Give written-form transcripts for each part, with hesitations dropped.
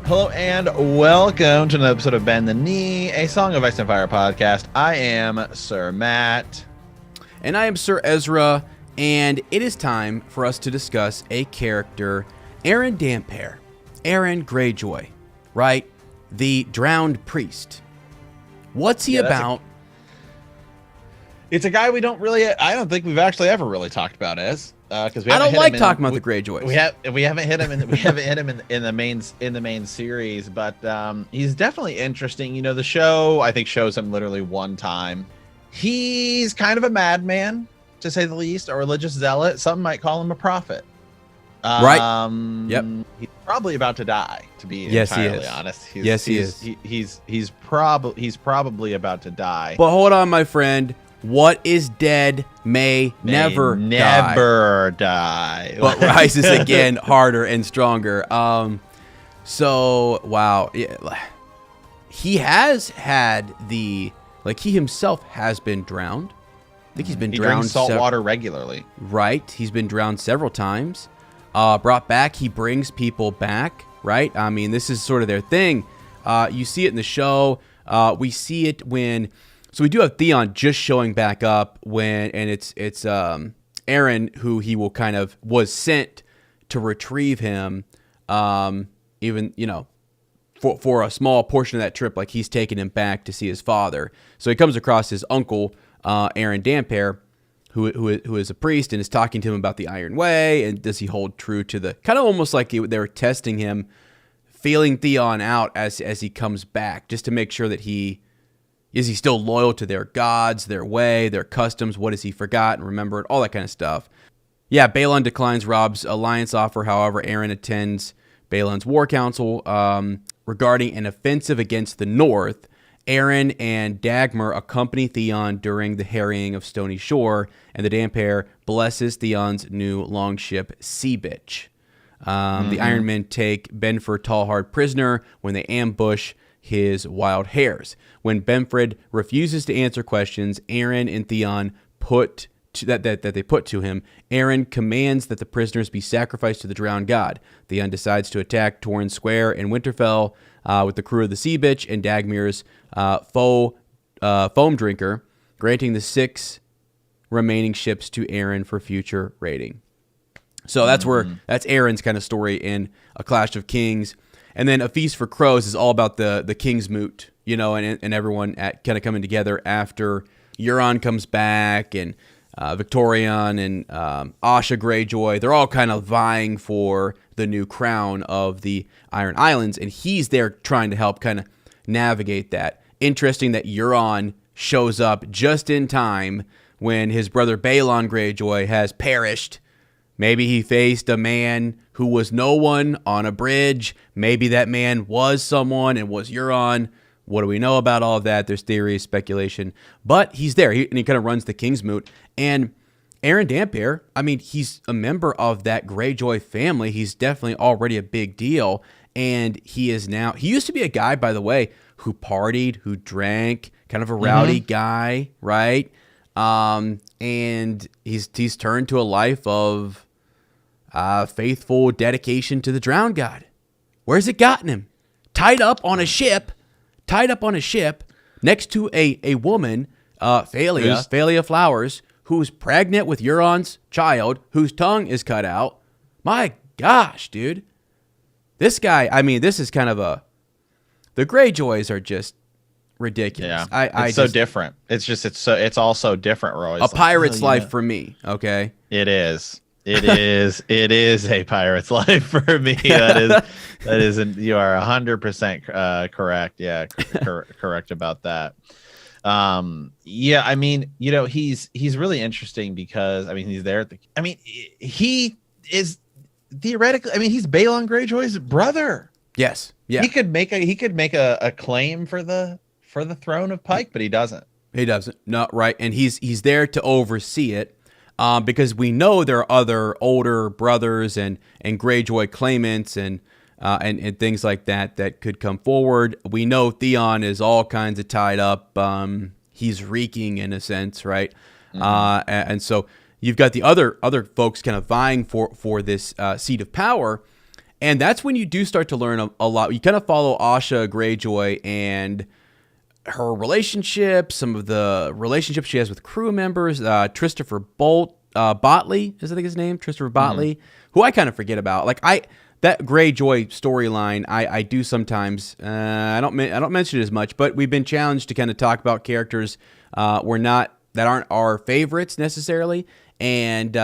Hello and welcome to another episode of Bend the Knee, a Song of Ice and Fire podcast. I am Sir Matt. And I am Ser Ezra, and it is time for us to discuss a character, Aeron Damphair, Aeron Greyjoy, right? The drowned priest. What's he about? It's a guy I don't think we've actually ever really talked about as. Because I don't like talking about the Greyjoys. We haven't hit him in the main series, but he's definitely interesting. You know, the show I think shows him literally one time. He's kind of a madman, to say the least, a religious zealot. Some might call him a prophet. Right. Yep. He's probably about to die, to be entirely honest. He is. He's probably about to die. But hold on, my friend. What is dead may never die. But rises again harder and stronger. So, wow. Yeah, he has had he himself has been drowned. I think he's been drowned. He drinks salt water regularly. Right. He's been drowned several times. Brought back. He brings people back. Right. I mean, this is sort of their thing. You see it in the show. We see it when... So we do have Theon just showing back up and it's Aeron who he will kind of was sent to retrieve him, even, you know, for a small portion of that trip, like he's taking him back to see his father. So he comes across his uncle, Aeron Damphair, who is a priest and is talking to him about the Iron Way and does he hold true to the kind of almost like they were testing him, feeling Theon out as he comes back just to make sure that is he still loyal to their gods, their way, their customs? What has he forgotten, remembered? All that kind of stuff. Yeah, Balon declines Robb's alliance offer. However, Aeron attends Balon's war council regarding an offensive against the North. Aeron and Dagmar accompany Theon during the harrying of Stony Shore, and the Damphair blesses Theon's new longship, Sea Bitch. The Iron Men take Benford Tallhard prisoner when they ambush his wild hares. When Benford refuses to answer questions Aeron and Theon put to him, Aeron commands that the prisoners be sacrificed to the drowned god. Theon decides to attack Torrhen Square in Winterfell with the crew of the Sea Bitch and Dagmar's foam drinker, granting the 6 remaining ships to Aeron for future raiding. So that's Aeron's kind of story in A Clash of Kings. And then A Feast for Crows is all about the King's Moot, you know, and everyone kind of coming together after Euron comes back and Victorion and Asha Greyjoy. They're all kind of vying for the new crown of the Iron Islands, and he's there trying to help kind of navigate that. Interesting that Euron shows up just in time when his brother Balon Greyjoy has perished. Maybe he faced a man who was no one on a bridge. Maybe that man was someone and was Euron. What do we know about all of that? There's theories, speculation. But he's there, and he kind of runs the King's Moot. And Aeron Damphair, I mean, he's a member of that Greyjoy family. He's definitely already a big deal. And he is now... He used to be a guy, by the way, who partied, who drank, kind of a rowdy guy, right? And he's turned to a life of faithful dedication to the drowned god. Where's it gotten him? Tied up on a ship next to a woman, Phalia Flowers, who's pregnant with Euron's child, whose tongue is cut out. My gosh, dude. This guy, I mean, this is kind of the Greyjoys are just ridiculous. Yeah, it's so different. It's all so different. We're always a pirate's life for me. Okay, it is a pirate's life for me. That isn't. You are 100% correct. Yeah, correct about that. Yeah, I mean, you know, he's really interesting because I mean he's there. He is theoretically. I mean, he's Balon Greyjoy's brother. Yes. Yeah. He could make a claim for the throne of Pike, but he doesn't. He doesn't. No, right. And he's there to oversee it. Because we know there are other older brothers and Greyjoy claimants and things like that could come forward. We know Theon is all kinds of tied up. He's reeking in a sense, right? Mm-hmm. And so you've got the other folks kind of vying for this seat of power. And that's when you do start to learn a lot. You kind of follow Asha Greyjoy and her relationship, some of the relationships she has with crew members. Christopher Botley is I think his name, Christopher Botley, who I kind of forget about. Like that Greyjoy storyline, I do sometimes. I don't mention it as much, but we've been challenged to kind of talk about characters that aren't our favorites necessarily, and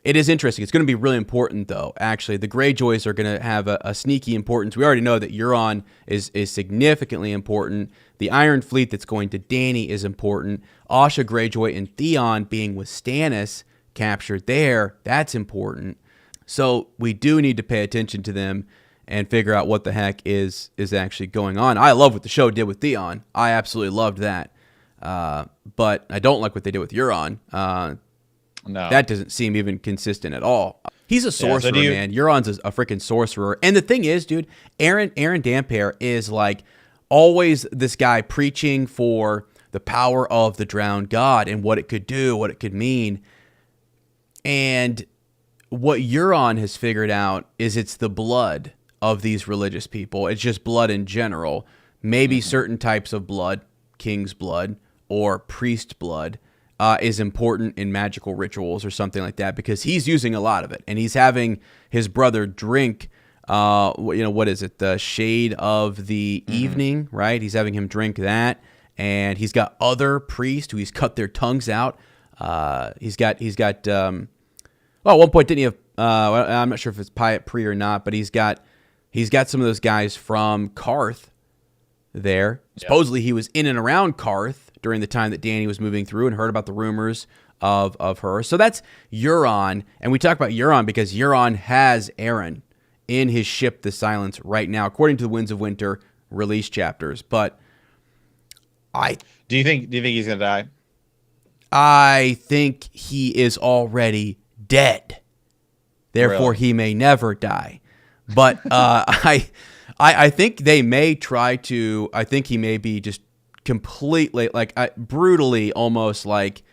it is interesting. It's going to be really important, though. Actually, the Greyjoys are going to have a sneaky importance. We already know that Euron is significantly important. The Iron Fleet that's going to Dany is important. Asha Greyjoy and Theon being with Stannis captured there, that's important. So we do need to pay attention to them and figure out what the heck is actually going on. I love what the show did with Theon. I absolutely loved that. But I don't like what they did with Euron. No. That doesn't seem even consistent at all. He's a sorcerer, man. Euron's a freaking sorcerer. And the thing is, dude, Aeron Damphair is like always this guy preaching for the power of the drowned god and what it could do, what it could mean. And what Euron has figured out is it's the blood of these religious people. It's just blood in general. Maybe certain types of blood, king's blood or priest blood, is important in magical rituals or something like that, because he's using a lot of it, and he's having his brother drink. What is it? The Shade of the Evening, right? He's having him drink that, and he's got other priests who he's cut their tongues out. He's got. At one point, didn't he have? I'm not sure if it's Pyat Pri or not, but he's got some of those guys from Karth there. Yep. Supposedly, he was in and around Karth during the time that Dany was moving through and heard about the rumors of her. So that's Euron. And we talk about Euron because Euron has Aeron in his ship, the Silence, right now, according to the Winds of Winter release chapters. But do you think he's gonna die? I think he is already dead. Therefore, Really? He may never die. But I think they may try to. I think he may be just completely, brutally, almost like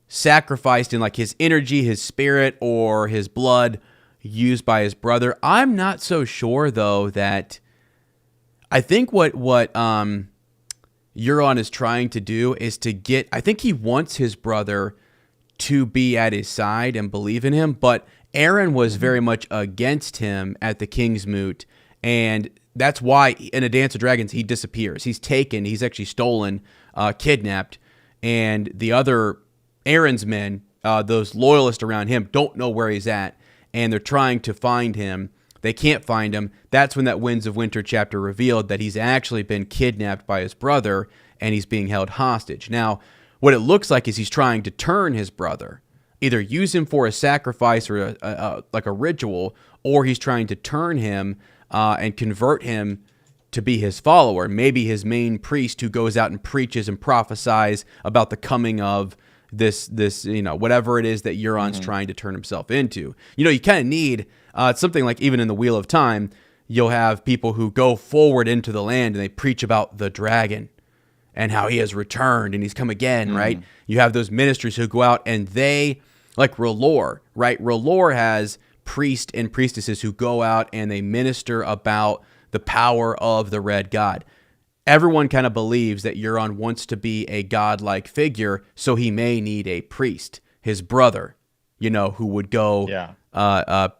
sacrificed in like his energy, his spirit, or his blood used by his brother. I'm not so sure though that. I think what Euron is trying to do is to get. I think he wants his brother to be at his side and believe in him, but Aeron was very much against him at the King's Moot, and that's why in A Dance of Dragons he disappears. He's taken. He's actually stolen, kidnapped, and the other Aeron's men, those loyalists around him, don't know where he's at, and they're trying to find him. They can't find him. That's when that Winds of Winter chapter revealed that he's actually been kidnapped by his brother, and he's being held hostage. Now, what it looks like is he's trying to turn his brother, either use him for a sacrifice or like a ritual, or he's trying to turn him and convert him to be his follower, maybe his main priest who goes out and preaches and prophesies about the coming of this whatever it is that Euron's trying to turn himself into. You kind of need something like, even in the Wheel of Time, you'll have people who go forward into the land and they preach about the dragon and how he has returned and he's come again, right? You have those ministers who go out and they, like R'hllor, right? R'hllor has priests and priestesses who go out and they minister about the power of the Red God. Everyone kind of believes that Euron wants to be a godlike figure, so he may need a priest, his brother, who would go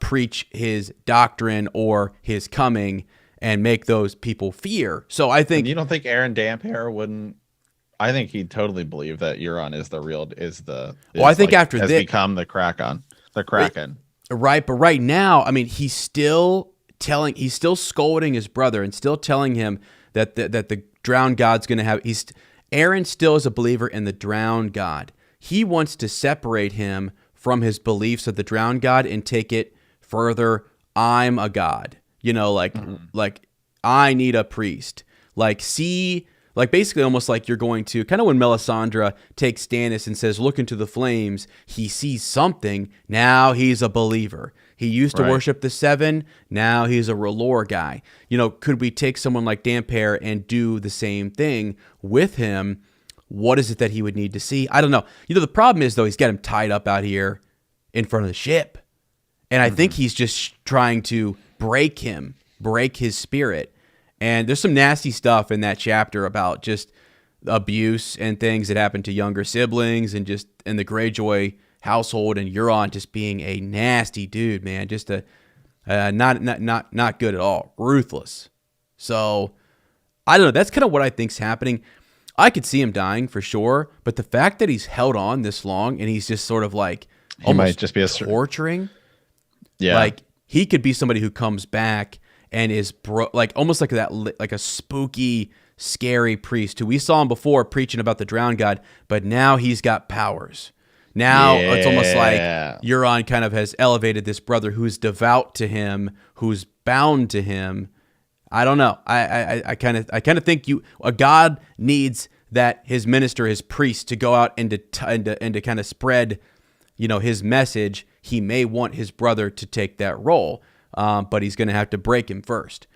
preach his doctrine or his coming and make those people fear. So I think... And you don't think Aeron Damphair wouldn't... I think he'd totally believe that Euron is the real... I think after this... has become the Kraken. Right, but right now, I mean, he's still scolding his brother and still telling him that the drowned god's going to have... Aeron still is a believer in the drowned god. He wants to separate him from his beliefs of the drowned god and take it further. I'm a god. Like I need a priest. Basically almost like you're going to, kind of when Melisandre takes Stannis and says, look into the flames, he sees something. Now he's a believer. He used to worship the Seven. Now he's a R'hllor guy. Could we take someone like Damphair and do the same thing with him? What is it that he would need to see? I don't know. The problem is, though, he's got him tied up out here in front of the ship. And I think he's just trying to break his spirit. And there's some nasty stuff in that chapter about just abuse and things that happen to younger siblings, and just in the Greyjoy household, and Euron just being a nasty dude, man. Just a not good at all. Ruthless. So I don't know. That's kind of what I think's happening. I could see him dying for sure, but the fact that he's held on this long and he's just sort of like he might just be torturing. Yeah, like he could be somebody who comes back and is like almost like that, like a spooky, scary priest who we saw him before preaching about the drowned god, but now he's got powers. Now it's almost like Euron kind of has elevated this brother who's devout to him, who's bound to him. I don't know. I kind of think a god needs that his minister, his priest, to go out and to kind of spread, his message. He may want his brother to take that role, but he's going to have to break him first.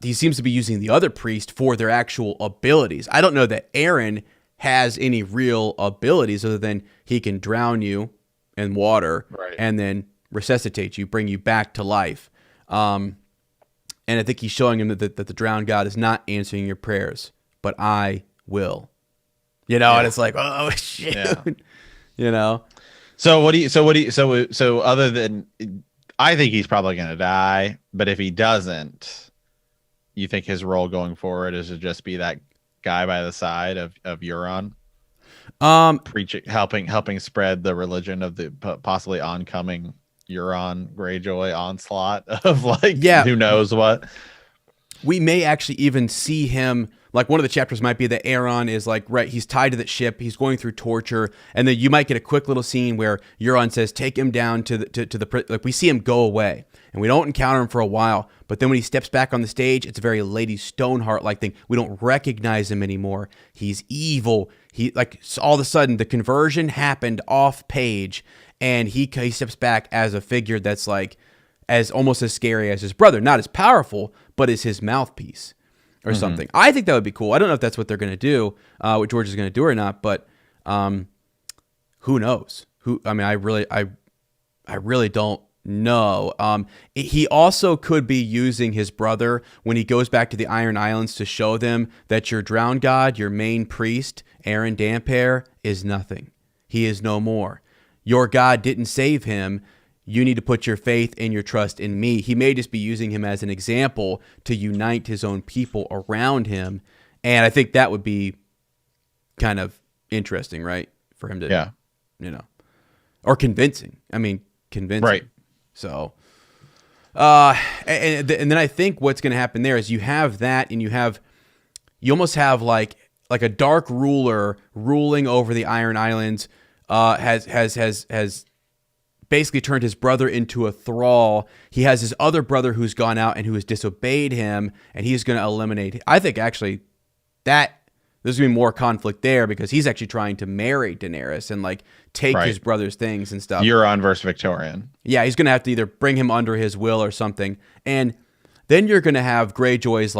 He seems to be using the other priest for their actual abilities. I don't know that Aeron has any real abilities other than he can drown you in water and then resuscitate you, bring you back to life. And I think he's showing him that the drowned god is not answering your prayers, but I will. And it's like, oh shit. So other than, I think he's probably going to die, but if he doesn't, you think his role going forward is to just be that guy by the side of Euron, preaching, helping spread the religion of the possibly oncoming Euron Greyjoy onslaught of who knows what. We may actually even see him, like one of the chapters might be that Aeron is he's tied to that ship, he's going through torture, and then you might get a quick little scene where Euron says, take him down to the we see him go away, and we don't encounter him for a while, but then when he steps back on the stage, it's a very Lady Stoneheart-like thing. We don't recognize him anymore. He's evil. He all of a sudden the conversion happened off page, and he steps back as a figure that's as almost as scary as his brother, not as powerful, but as his mouthpiece or something. I think that would be cool. I don't know if that's what they're going to do, what George is going to do or not, but who knows? I really don't know. He also could be using his brother when he goes back to the Iron Islands to show them that your drowned god, your main priest, Aeron Damphair, is nothing. He is no more. Your God didn't save him. You need to put your faith and your trust in me. He may just be using him as an example to unite his own people around him. And I think that would be kind of interesting, right? For him to, or convincing. Convincing. Right. So, and then I think what's going to happen there is you have that, and you almost have like a dark ruler ruling over the Iron Islands, has basically turned his brother into a thrall. He has his other brother who's gone out and who has disobeyed him, and he's going to eliminate. I think actually that there's going to be more conflict there because he's actually trying to marry Daenerys and take his brother's things and stuff. Euron versus Victorian. Yeah, he's going to have to either bring him under his will or something. And then you're going to have Greyjoys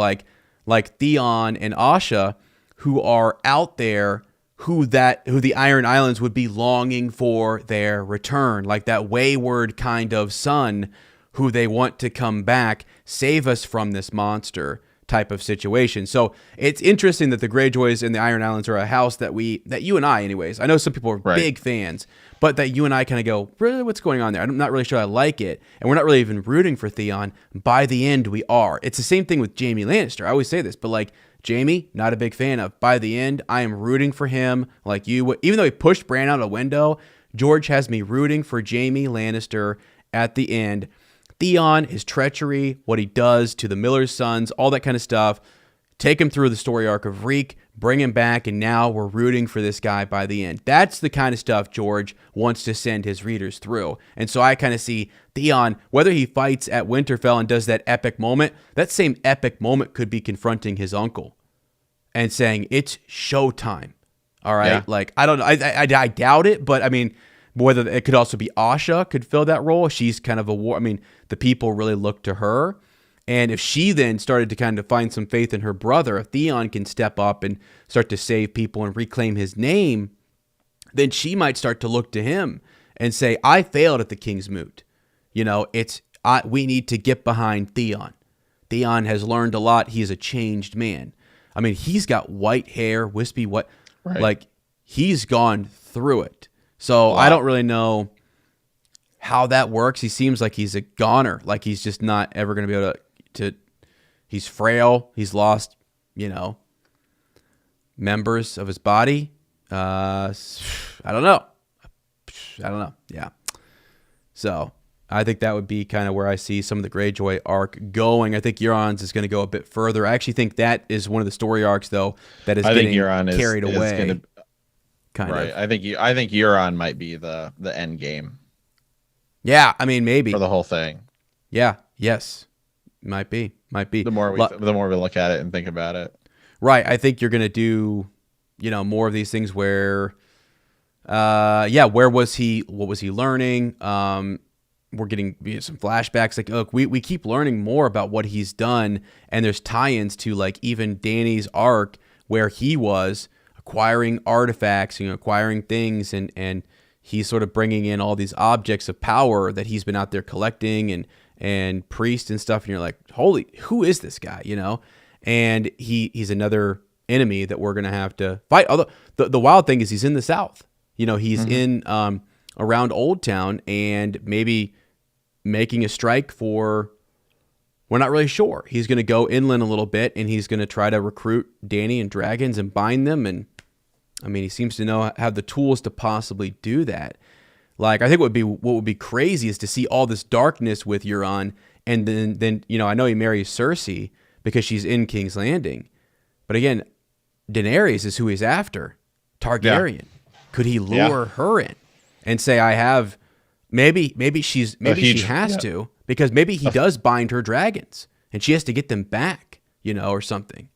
like Theon and Asha who are out there who the Iron Islands would be longing for their return, like that wayward kind of son who they want to come back, save us from this monster type of situation. So it's interesting that the Greyjoys and the Iron Islands are a house that you and I anyways, I know some people are big fans, but that you and I kind of go, really, what's going on there? I'm not really sure I like it. And we're not really even rooting for Theon. By the end, we are. It's the same thing with Jaime Lannister. I always say this, but Jaime, not a big fan of. By the end, I am rooting for him like you would. Even though he pushed Bran out a window, George has me rooting for Jaime Lannister at the end. Theon, his treachery, what he does to the Miller's sons, all that kind of stuff. Take him through the story arc of Reek, bring him back, and now we're rooting for this guy by the end. That's the kind of stuff George wants to send his readers through. And so I kind of see Theon, whether he fights at Winterfell and does that epic moment, that same epic moment could be confronting his uncle and saying, it's showtime. All right? Yeah. I don't know. I doubt it, but whether it could also be Asha could fill that role. She's kind of a war. The people really look to her. And if she then started to kind of find some faith in her brother, if Theon can step up and start to save people and reclaim his name, then she might start to look to him and say, I failed at the King's Moot. we need to get behind Theon. Theon has learned a lot. He is a changed man. I mean, he's got white hair, wispy white. Right. Like, he's gone through it. So I don't really know how that works. He seems like he's a goner. Like, he's just not ever going to be able to he's frail. He's lost, members of his body. I don't know. Yeah. So I think that would be kind of where I see some of the Greyjoy arc going. I think Euron's is going to go a bit further. I actually think that is one of the story arcs, though, that is getting carried away. Kind of. I think Euron might be the end game. Yeah, I mean, maybe for the whole thing. Yeah. Yes. Might be. The more we look at it and think about it. Right. I think you're going to do, more of these things where, where was he? What was he learning? We're getting some flashbacks. Like, look, we keep learning more about what he's done, and there's tie-ins to, like, even Dany's arc where he was acquiring artifacts, acquiring things, and he's sort of bringing in all these objects of power that he's been out there collecting, and priests and stuff. And you're like, holy, who is this guy? And he's another enemy that we're gonna have to fight. Although the wild thing is he's in the South. He's in around Old Town, and maybe making a strike for, we're not really sure. He's going to go inland a little bit, and he's going to try to recruit Dany and dragons and bind them. And I mean, he seems to have the tools to possibly do that. Like, I think what would be crazy is to see all this darkness with Euron, and then I know he marries Cersei because she's in King's Landing, but again, Daenerys is who he's after. Targaryen. Yeah. Could he lure her in and say, I have? Maybe she has to, because maybe he does bind her dragons and she has to get them back, or something.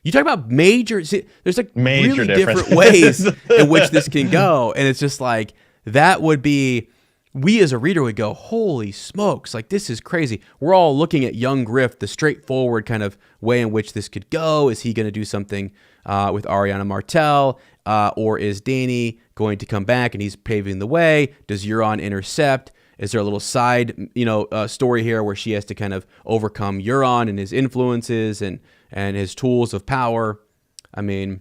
You talk about there's like really different ways in which this can go. And it's just like, that would be, we as a reader would go, holy smokes, like, this is crazy. We're all looking at young Griff, the straightforward kind of way in which this could go. Is he going to do something with Ariana Martell? Or is Dany going to come back and he's paving the way? Does Euron intercept? Is there a little side, story here where she has to kind of overcome Euron and his influences and his tools of power? I mean,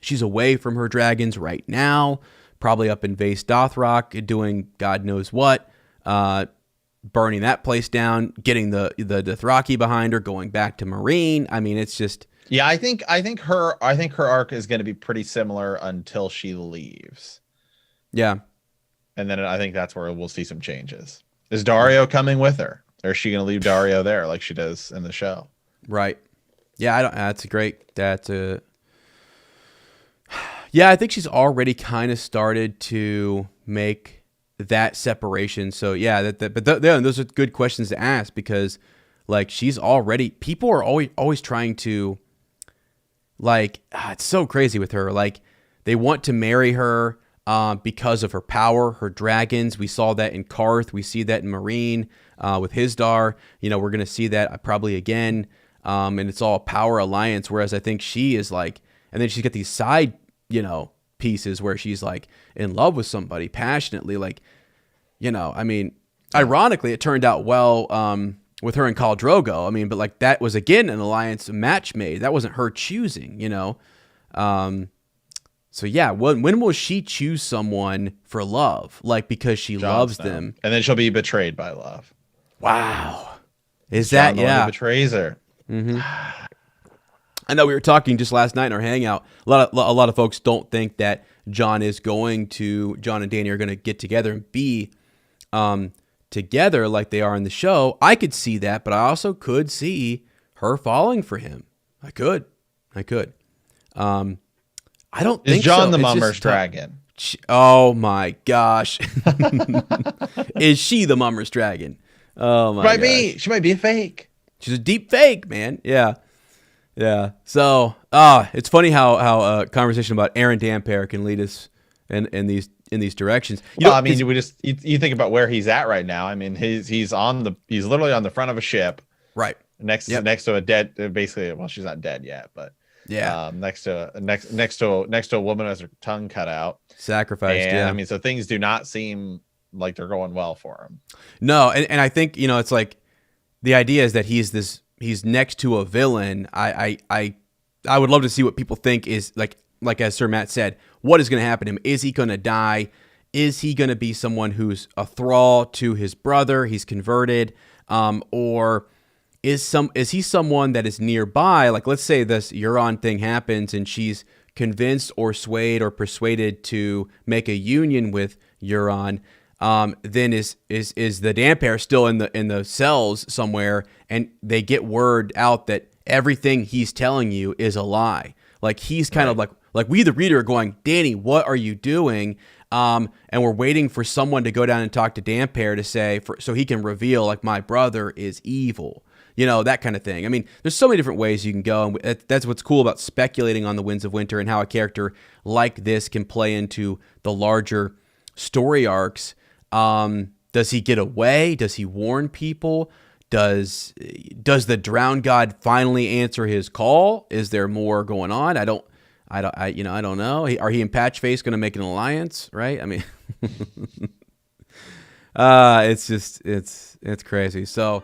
she's away from her dragons right now, probably up in Vase Dothrock doing God knows what, burning that place down, getting the Dothraki behind her, going back to Meereen. I mean, it's just... Yeah, I think her arc is going to be pretty similar until she leaves. Yeah. And then I think that's where we'll see some changes. Is Daario coming with her? Or is she going to leave Daario there like she does in the show? Right. Yeah, I think she's already kind of started to make that separation. So yeah, those are good questions to ask, because like, she's already, people are always trying to, like, it's so crazy with her. Like, they want to marry her because of her power, her dragons. We saw that in Karth. We see that in Meereen with Hisdar. We're going to see that probably again. And it's all a power alliance. Whereas I think she is like, and then she's got these side, pieces where she's like in love with somebody passionately. Like, I mean, ironically, it turned out well with her and Khal Drogo. I mean, but like, that was again an alliance, a match made. That wasn't her choosing, So yeah, when will she choose someone for love? Like, because she loves them, and then she'll be betrayed by love. Wow, is that Jon betrays her? Mm-hmm. I know we were talking just last night in our hangout. A lot of folks don't think that Jon and Dany are going to get together and be together like they are in the show. I could see that, but I also could see her falling for him. I could. I don't think so. Is Jon the Mummer's dragon? Oh my gosh. Is she the Mummer's dragon? Oh my gosh. She might be a fake. She's a deep fake, man. Yeah. So, it's funny how a conversation about Aeron Damphair can lead us in these directions. You think about where he's at right now. I mean, he's literally on the front of a ship, right? Next to a dead, basically. Well, she's not dead yet, but yeah, next to a woman with her tongue cut out, sacrificed. And I mean, so things do not seem like they're going well for him. No, and I think, it's like the idea is that he's next to a villain. I would love to see what people think is like as Sir Matt said, what is going to happen to him? Is he going to die? Is he going to be someone who's a thrall to his brother? He's converted, or is he someone that is nearby? Like, let's say this Euron thing happens and she's convinced or swayed or persuaded to make a union with Euron. Then is the Damphair still in the cells somewhere, and they get word out that everything he's telling you is a lie. Like, he's kind of like we the reader are going, Danny, what are you doing? And we're waiting for someone to go down and talk to Damphair to say, so he can reveal, like, my brother is evil, that kind of thing. I mean, there's so many different ways you can go, and that's what's cool about speculating on the Winds of Winter and how a character like this can play into the larger story arcs. Does he get away? Does he warn people? Does the Drowned God finally answer his call? Is there more going on? I don't know. Are he and Patchface going to make an alliance? Right? I mean, it's crazy. So